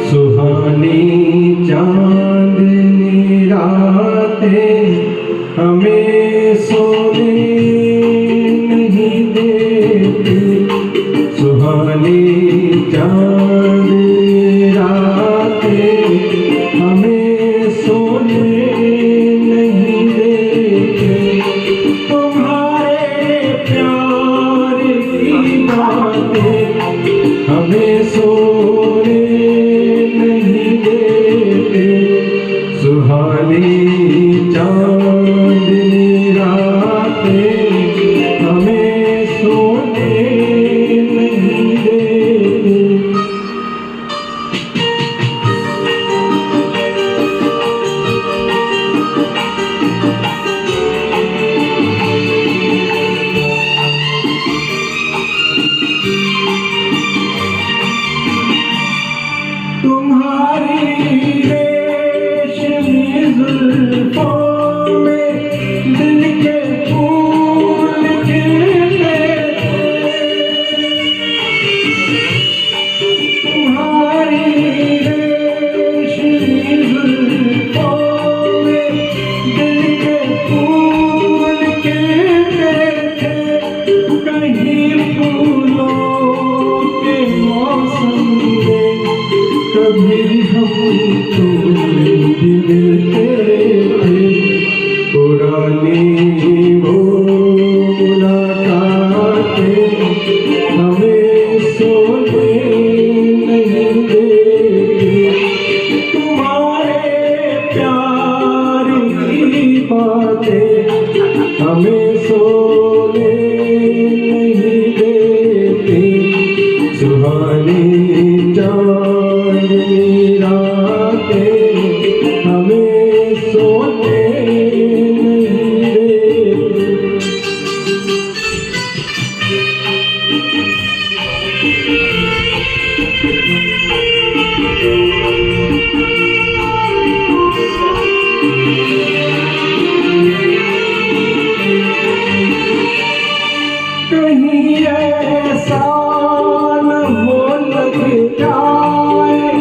सुहानी चांदनी रातें हमें सोने नहीं देती। सुहानी चांदनी रातें हमें सोने नहीं देते। तुम्हारे प्यार की बातें हमें सोने नहीं देते। सुहानी चांदनी रातें हमें सोने नहीं देते। तुम्हारी रेशमी जुल्फों में दिल के फूल खिलते थे। तुम्हारी रेशमी जुल्फों में दिल के फूल खिलते थे। कहीं फूलों के मौसम में कभी हम तो मिलते थे। पुरानी वो मुलाकातें हमें सोने नहीं देती। तुम्हारे प्यार की बातें हमें सोने नहीं देती। सुहानी चांदनी रातें हमें सोने नहीं देती। कहीं ऐसा न हो लग जाए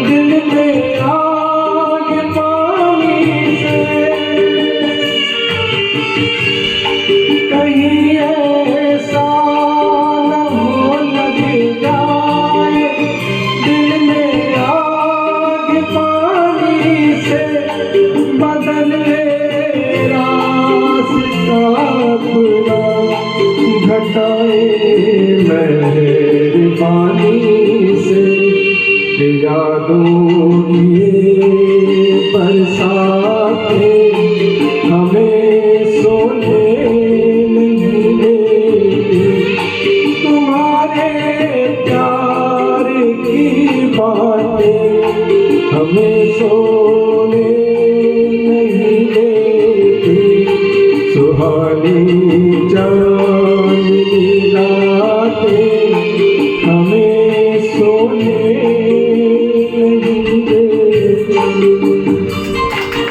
दिल में आग पानी से। कहीं ऐसा न हो लग जाए दिल में आग पानी से। बदल ले रास्ता अपना घटाए मेहरबानी से। यादों की बरसातें हमें सोने नहीं देती। तुम्हारे प्यार की बातें हमें